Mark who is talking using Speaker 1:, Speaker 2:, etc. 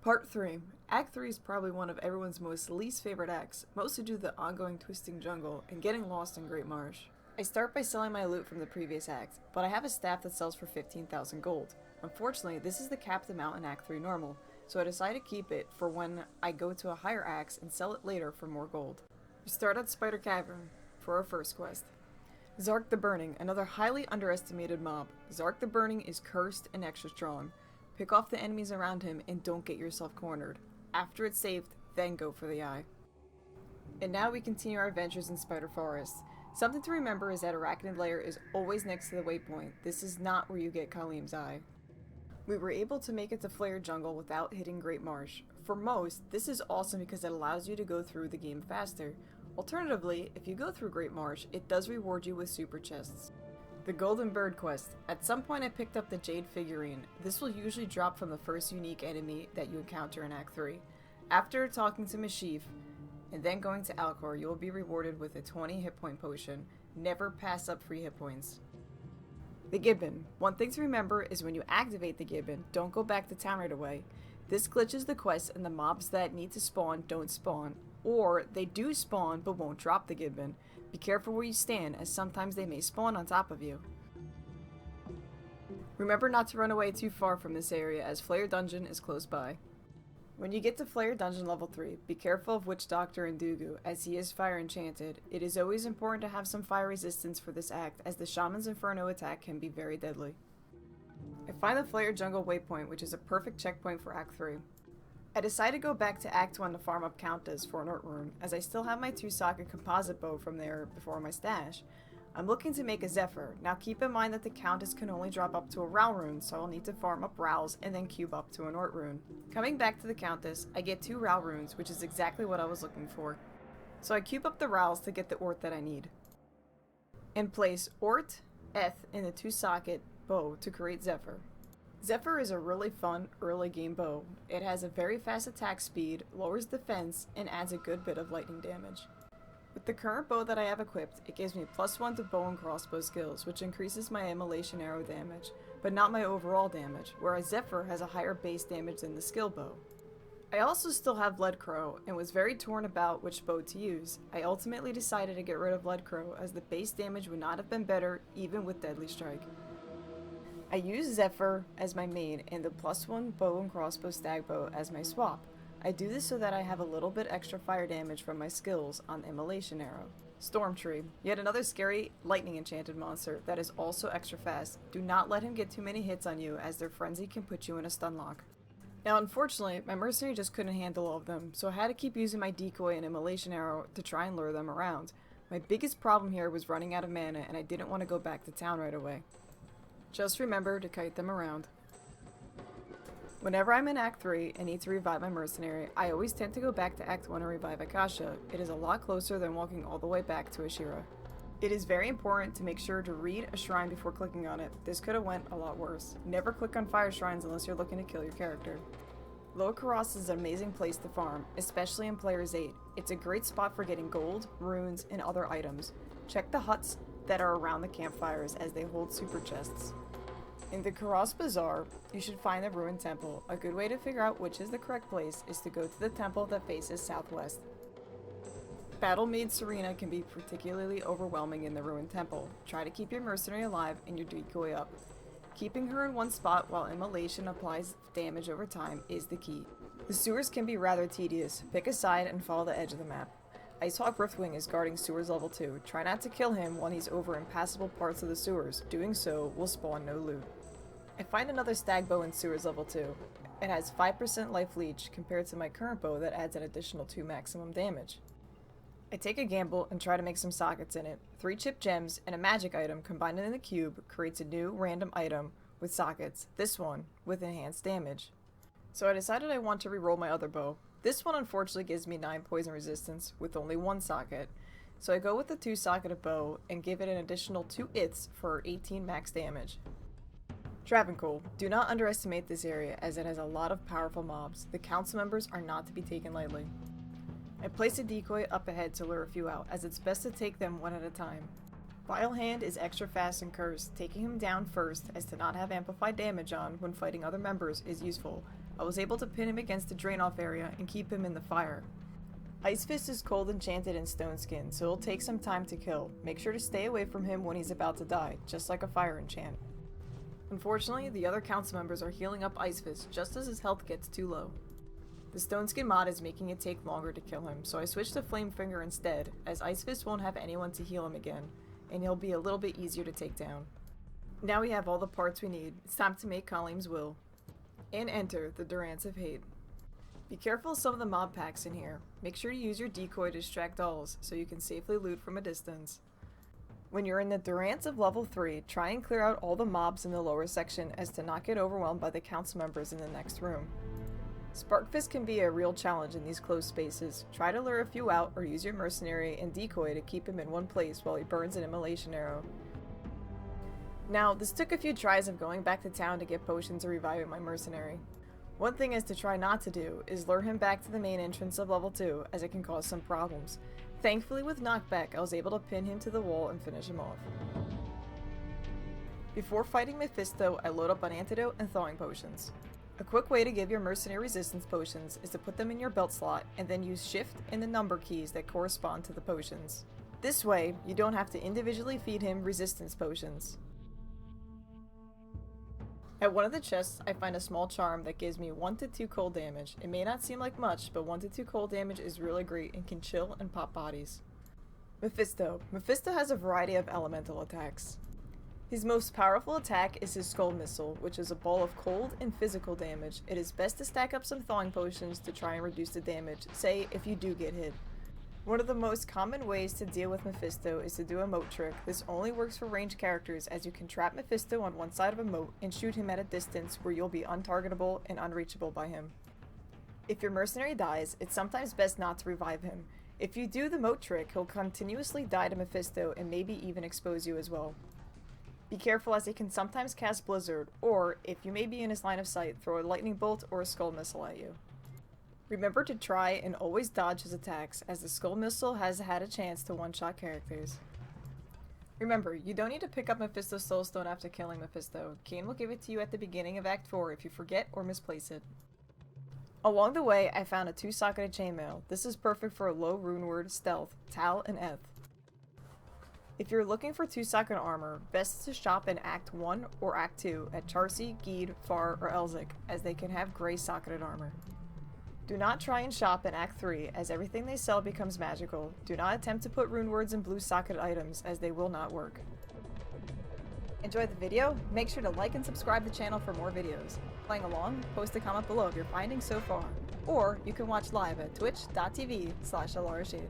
Speaker 1: Part 3. Act 3 is probably one of everyone's most least favorite acts, mostly due to the ongoing twisting jungle and getting lost in Great Marsh. I start by selling my loot from the previous act, but I have a staff that sells for 15,000 gold. Unfortunately, this is the capped amount in Act 3 normal, so I decide to keep it for when I go to a higher axe and sell it later for more gold. We start at Spider Cavern for our first quest. Zark the Burning, another highly underestimated mob. Zark the Burning is cursed and extra strong. Pick off the enemies around him and don't get yourself cornered. After it's saved, then go for the eye. And now we continue our adventures in Spider Forest. Something to remember is that Arachnid Lair is always next to the waypoint. This is not where you get Khalim's eye. We were able to make it to Flair Jungle without hitting Great Marsh. For most, this is awesome because it allows you to go through the game faster. Alternatively, if you go through Great Marsh, it does reward you with super chests. The Golden Bird quest. At some point I picked up the Jade figurine. This will usually drop from the first unique enemy that you encounter in Act 3. After talking to Mephisto and then going to Alcor, you will be rewarded with a 20 hit point potion. Never pass up free hit points. The Gibbon. One thing to remember is when you activate the Gibbon, don't go back to town right away. This glitches the quest and the mobs that need to spawn don't spawn. Or they do spawn but won't drop the Gibbon. Be careful where you stand, as sometimes they may spawn on top of you. Remember not to run away too far from this area, as Flair Dungeon is close by. When you get to Flair Dungeon level 3, be careful of Witch Doctor and Dugu, as he is fire enchanted. It is always important to have some fire resistance for this act, as the Shaman's Inferno attack can be very deadly. I find the Flair Jungle waypoint, which is a perfect checkpoint for Act 3. I decide to go back to Act 1 to farm up Countess for an Ort rune, as I still have my 2-socket composite bow from there before my stash. I'm looking to make a Zephyr. Now keep in mind that the Countess can only drop up to a Row rune, so I'll need to farm up Rows and then cube up to an Ort rune. Coming back to the Countess, I get 2 Row runes, which is exactly what I was looking for. So I cube up the Rows to get the Ort that I need. And place Ort, Eth in the 2-socket bow to create Zephyr. Zephyr is a really fun early game bow. It has a very fast attack speed, lowers defense, and adds a good bit of lightning damage. With the current bow that I have equipped, it gives me +1 to bow and crossbow skills, which increases my immolation arrow damage, but not my overall damage, whereas Zephyr has a higher base damage than the skill bow. I also still have Lead Crow, and was very torn about which bow to use. I ultimately decided to get rid of Lead Crow, as the base damage would not have been better even with Deadly Strike. I use Zephyr as my main and the +1 bow and crossbow stag bow as my swap. I do this so that I have a little bit extra fire damage from my skills on the Immolation Arrow. Stormtree, yet another scary lightning enchanted monster that is also extra fast. Do not let him get too many hits on you, as their frenzy can put you in a stun lock. Now unfortunately, my mercenary just couldn't handle all of them, so I had to keep using my decoy and Immolation Arrow to try and lure them around. My biggest problem here was running out of mana, and I didn't want to go back to town right away. Just remember to kite them around. Whenever I'm in Act 3 and need to revive my mercenary, I always tend to go back to Act 1 and revive Akasha. It is a lot closer than walking all the way back to Ashira. It is very important to make sure to read a shrine before clicking on it. This could have went a lot worse. Never click on fire shrines unless you're looking to kill your character. Lower Karas is an amazing place to farm, especially in Players 8. It's a great spot for getting gold, runes, and other items. Check the huts that are around the campfires, as they hold super chests. In the Karas Bazaar, you should find the ruined temple. A good way to figure out which is the correct place is to go to the temple that faces southwest. Battle Maid Serena can be particularly overwhelming in the ruined temple. Try to keep your mercenary alive and your decoy up. Keeping her in one spot while immolation applies damage over time is the key. The sewers can be rather tedious. Pick a side and follow the edge of the map. Icehawk Riftwing is guarding sewers level 2. Try not to kill him when he's over impassable parts of the sewers. Doing so will spawn no loot. I find another stag bow in sewers level 2. It has 5% life leech compared to my current bow that adds an additional 2 maximum damage. I take a gamble and try to make some sockets in it. 3 chip gems and a magic item combined in the cube creates a new random item with sockets, this one with enhanced damage. So I decided I want to reroll my other bow. This one unfortunately gives me 9 poison resistance with only 1 socket. So I go with the 2-socketed bow and give it an additional 2 its for 18 max damage. Travancore. Do not underestimate this area, as it has a lot of powerful mobs. The council members are not to be taken lightly. I place a decoy up ahead to lure a few out, as it's best to take them one at a time. Vile Hand is extra fast and cursed. Taking him down first, as to not have amplified damage on when fighting other members, is useful. I was able to pin him against the drain-off area and keep him in the fire. Ice Fist is cold enchanted in Stone Skin, so it'll take some time to kill. Make sure to stay away from him when he's about to die, just like a fire enchant. Unfortunately, the other council members are healing up Ice Fist just as his health gets too low. The Stone Skin mod is making it take longer to kill him, so I switched to Flame Finger instead, as Ice Fist won't have anyone to heal him again, and he'll be a little bit easier to take down. Now we have all the parts we need, it's time to make Kaleem's will. And enter the Durance of Hate. Be careful of some of the mob packs in here. Make sure to use your decoy to distract dolls, so you can safely loot from a distance. When you're in the Durance of level 3, try and clear out all the mobs in the lower section as to not get overwhelmed by the council members in the next room. Sparkfist can be a real challenge in these closed spaces. Try to lure a few out or use your mercenary and decoy to keep him in one place while he burns an immolation arrow. Now, this took a few tries of going back to town to get potions or reviving my mercenary. One thing is to try not to do is lure him back to the main entrance of level 2, as it can cause some problems. Thankfully with knockback, I was able to pin him to the wall and finish him off. Before fighting Mephisto, I load up on antidote and thawing potions. A quick way to give your mercenary resistance potions is to put them in your belt slot and then use shift and the number keys that correspond to the potions. This way, you don't have to individually feed him resistance potions. At one of the chests, I find a small charm that gives me 1 to 2 cold damage. It may not seem like much, but 1 to 2 cold damage is really great and can chill and pop bodies. Mephisto. Mephisto has a variety of elemental attacks. His most powerful attack is his Skull Missile, which is a ball of cold and physical damage. It is best to stack up some thawing potions to try and reduce the damage, say if you do get hit. One of the most common ways to deal with Mephisto is to do a moat trick. This only works for ranged characters, as you can trap Mephisto on one side of a moat and shoot him at a distance where you'll be untargetable and unreachable by him. If your mercenary dies, it's sometimes best not to revive him. If you do the moat trick, he'll continuously die to Mephisto and maybe even expose you as well. Be careful as he can sometimes cast Blizzard, or, if you may be in his line of sight, throw a lightning bolt or a skull missile at you. Remember to try and always dodge his attacks, as the Skull Missile has had a chance to one-shot characters. Remember, you don't need to pick up Mephisto's Soulstone after killing Mephisto. Cain will give it to you at the beginning of Act 4 if you forget or misplace it. Along the way, I found a 2-socketed chainmail. This is perfect for low runeward, stealth, Tal, and Eth. If you're looking for 2-socket armor, best to shop in Act 1 or Act 2 at Charcy, Geed, Far, or Elzik, as they can have gray socketed armor. Do not try and shop in Act 3, as everything they sell becomes magical. Do not attempt to put rune words in blue socketed items, as they will not work. Enjoyed the video? Make sure to like and subscribe the channel for more videos. Playing along? Post a comment below of your findings so far. Or you can watch live at twitch.tv/alarashade.